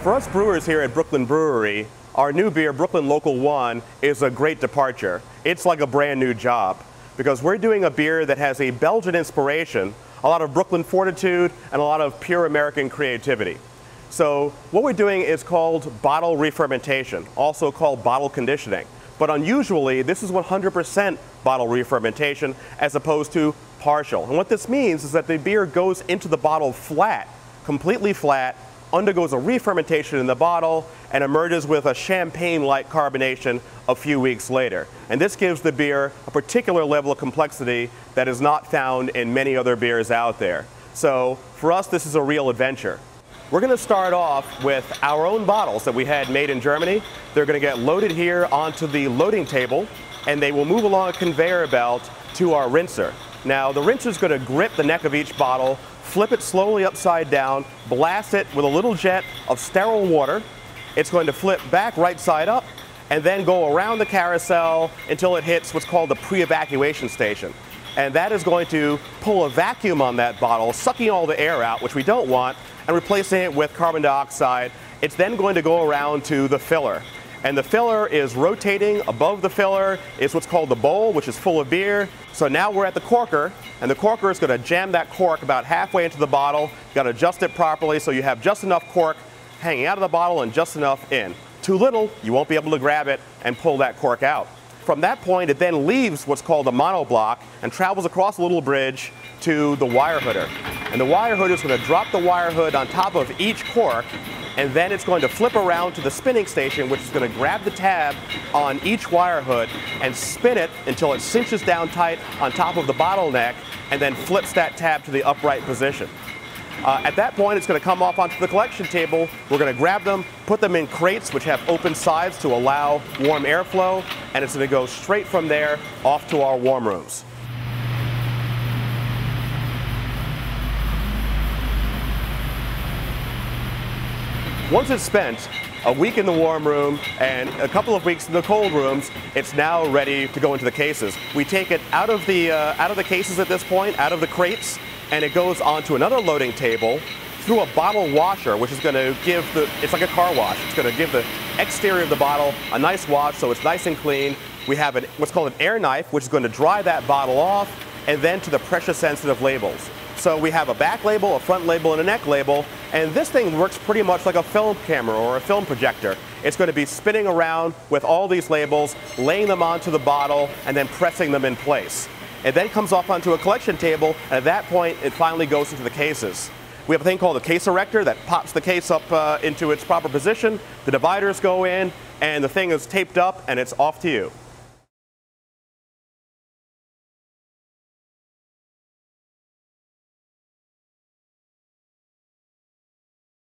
For us brewers here at Brooklyn Brewery, our new beer, Brooklyn Local 1, is a great departure. It's like a brand new job because we're doing a beer that has a Belgian inspiration, a lot of Brooklyn fortitude, and a lot of pure American creativity. So what we're doing is called bottle re-fermentation, also called bottle conditioning. But unusually, this is 100% bottle re-fermentation as opposed to partial. And what this means is that the beer goes into the bottle flat, completely flat, undergoes a re-fermentation in the bottle, and emerges with a champagne-like carbonation a few weeks later. And this gives the beer a particular level of complexity that is not found in many other beers out there. So for us, this is a real adventure. We're going to start off with our own bottles that we had made in Germany. They're going to get loaded here onto the loading table, and they will move along a conveyor belt to our rinser. Now, the rinser is going to grip the neck of each bottle, flip it slowly upside down, blast it with a little jet of sterile water. It's going to flip back right side up, and then go around the carousel until it hits what's called the pre-evacuation station. And that is going to pull a vacuum on that bottle, sucking all the air out, which we don't want, and replacing it with carbon dioxide. It's then going to go around to the filler. And the filler is rotating. Above the filler is what's called the bowl, which is full of beer. So now we're at the corker, and the corker is going to jam that cork about halfway into the bottle. You've got to adjust it properly so you have just enough cork hanging out of the bottle and just enough in. Too little, you won't be able to grab it and pull that cork out. From that point, it then leaves what's called a monoblock and travels across a little bridge to the wire hooder. And the wire hooder is going to drop the wire hood on top of each cork, and then it's going to flip around to the spinning station, which is going to grab the tab on each wire hood and spin it until it cinches down tight on top of the bottleneck, and then flips that tab to the upright position. At that point, it's going to come off onto the collection table. We're going to grab them, put them in crates which have open sides to allow warm airflow, and it's going to go straight from there off to our warm rooms. Once it's spent a week in the warm room and a couple of weeks in the cold rooms, it's now ready to go into the cases. We take it out of the cases at this point, out of the crates, and it goes onto another loading table through a bottle washer, which is going to give it's like a car wash. It's going to give the exterior of the bottle a nice wash so it's nice and clean. We have what's called an air knife, which is going to dry that bottle off, and then to the pressure-sensitive labels. So we have a back label, a front label, and a neck label, and this thing works pretty much like a film camera or a film projector. It's going to be spinning around with all these labels, laying them onto the bottle, and then pressing them in place. It then comes off onto a collection table, and at that point, it finally goes into the cases. We have a thing called a case erector that pops the case up into its proper position. The dividers go in, and the thing is taped up, and it's off to you.